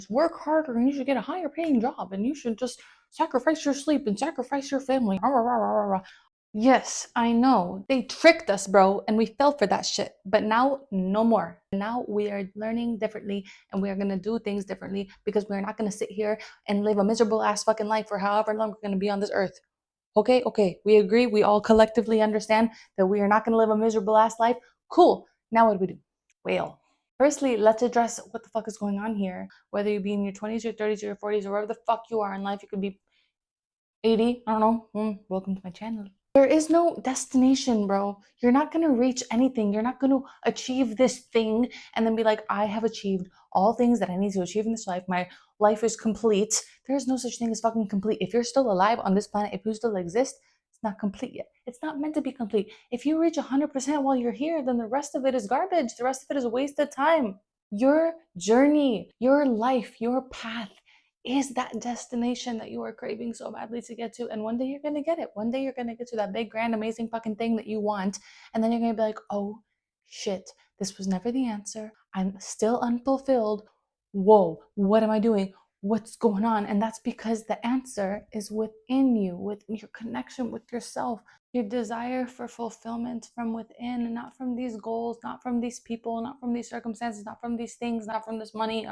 work harder and you should get a higher paying job and you should just sacrifice your sleep and sacrifice your family. Yes, I know. They tricked us, bro, and we fell for that shit. But now, no more. Now we are learning differently and we are going to do things differently because we're not going to sit here and live a miserable ass fucking life for however long we're going to be on this earth. Okay, we agree. We all collectively understand that we are not going to live a miserable ass life. Cool. Now what do we do? Well, firstly, let's address what the fuck is going on here. Whether you be in your 20s, your 30s, or your 40s, or wherever the fuck you are in life, you could be 80. I don't know. Welcome to my channel. There is no destination, bro. You're not going to reach anything. You're not going to achieve this thing and then be like, I have achieved all things that I need to achieve in this life. My life is complete. There is no such thing as fucking complete. If you're still alive on this planet, if you still exist, it's not complete yet. It's not meant to be complete. If you reach 100% while you're here, then the rest of it is garbage. The rest of it is wasted time. Your journey, your life, your path is that destination that you are craving so badly to get to. And one day you're going to get it. One day you're going to get to that big, grand, amazing fucking thing that you want. And then you're going to be like, oh shit, this was never the answer. I'm still unfulfilled. Whoa, what am I doing? What's going on? And that's because the answer is within you, within your connection with yourself, your desire for fulfillment from within, and not from these goals, not from these people, not from these circumstances, not from these things, not from this money.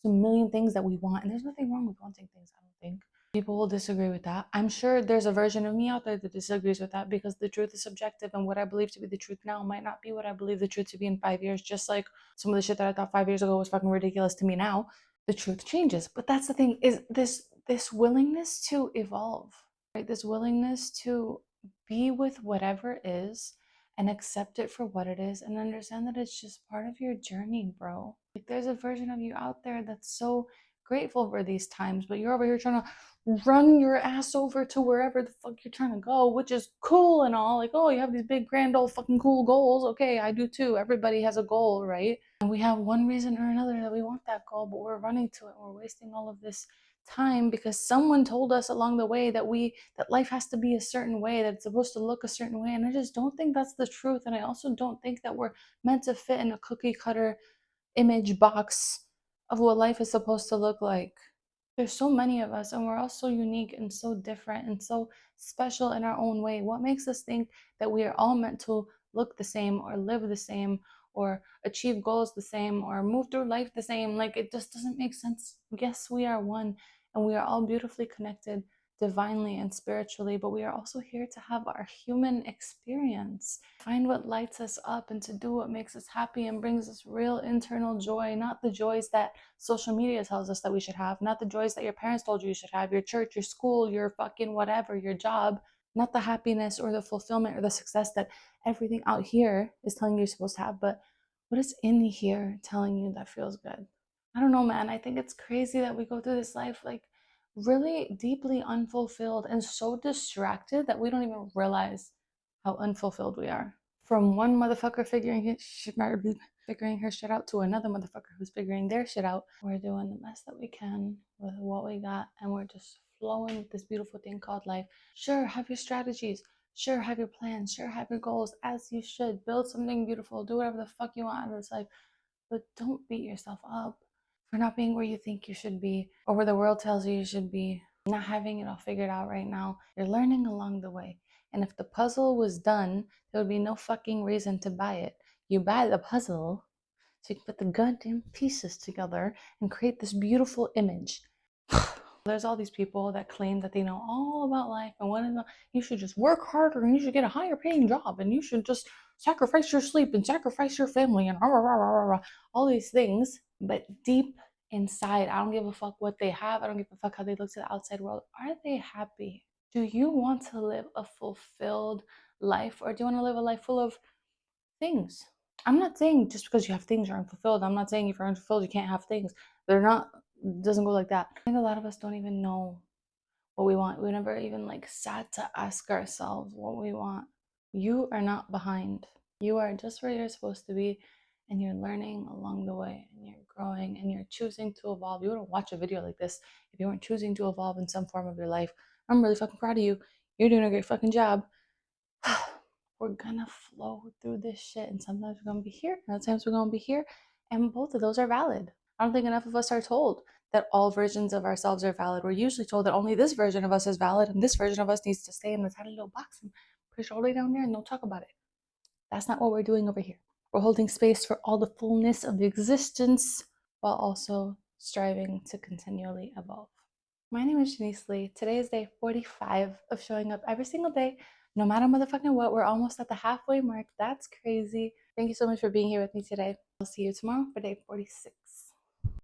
There's a million things that we want, and there's nothing wrong with wanting things, I don't think. People will disagree with that. I'm sure there's a version of me out there that disagrees with that because the truth is subjective, and what I believe to be the truth now might not be what I believe the truth to be in 5 years. Just like some of the shit that I thought 5 years ago was fucking ridiculous to me now, the truth changes. But that's the thing, is this willingness to evolve, right? This willingness to be with whatever is and accept it for what it is and understand that it's just part of your journey, bro. Like, there's a version of you out there that's so grateful for these times, but you're over here trying to run your ass over to wherever the fuck you're trying to go, which is cool and all. Like, oh, you have these big, grand, old fucking cool goals. Okay, I do too. Everybody has a goal, right? And we have one reason or another that we want that goal, but we're running to it. We're wasting all of this time because someone told us along the way that life has to be a certain way, that it's supposed to look a certain way. And I just don't think that's the truth. And I also don't think that we're meant to fit in a cookie cutter image box of what life is supposed to look like. There's so many of us and we're all so unique and so different and so special in our own way. What makes us think that we are all meant to look the same or live the same or achieve goals the same or move through life the same? Like, it just doesn't make sense. Yes, we are one and we are all beautifully connected divinely and spiritually, but we are also here to have our human experience, find what lights us up, and to do what makes us happy and brings us real internal joy, not the joys that social media tells us that we should have, not the joys that your parents told you should have, your church, your school, your fucking whatever, your job, not the happiness or the fulfillment or the success that everything out here is telling you you're supposed to have, but what is in here telling you that feels good? I don't know, man. I think it's crazy that we go through this life like really deeply unfulfilled and so distracted that we don't even realize how unfulfilled we are. From one motherfucker figuring her shit out to another motherfucker who's figuring their shit out, we're doing the best that we can with what we got, and we're just flowing with this beautiful thing called life. Sure, have your strategies. Sure, have your plans. Sure, have your goals, as you should. Build something beautiful. Do whatever the fuck you want out of this life. But don't beat yourself up for not being where you think you should be or where the world tells you you should be. Not having it all figured out right now. You're learning along the way. And if the puzzle was done, there would be no fucking reason to buy it. You buy the puzzle so you can put the goddamn pieces together and create this beautiful image. There's all these people that claim that they know all about life and what you should just work harder and you should get a higher paying job and you should just sacrifice your sleep and sacrifice your family and all these things. But deep inside, I don't give a fuck what they have. I don't give a fuck how they look to the outside world. Are they happy? Do you want to live a fulfilled life, or do you want to live a life full of things? I'm not saying just because you have things you're unfulfilled. I'm not saying if you're unfulfilled you can't have things. They're not, it doesn't go like that. I think a lot of us don't even know what we want. We never even sat to ask ourselves what we want. You are not behind. You are just where you're supposed to be, and you're learning along the way, and you're growing, and you're choosing to evolve. You wouldn't watch a video like this if you weren't choosing to evolve in some form of your life. I'm really fucking proud of you. You're doing a great fucking job. We're gonna flow through this shit, and sometimes we're gonna be here, and other times we're gonna be here, and both of those are valid. I don't think enough of us are told that all versions of ourselves are valid. We're usually told that only this version of us is valid and this version of us needs to stay in the tiny little box and push all the way down there and don't talk about it. That's not what we're doing over here. We're holding space for all the fullness of existence while also striving to continually evolve. My name is Janice Lee. Today is day 45 of showing up every single day, no matter motherfucking what. We're almost at the halfway mark. That's crazy. Thank you so much for being here with me today. I'll see you tomorrow for day 46.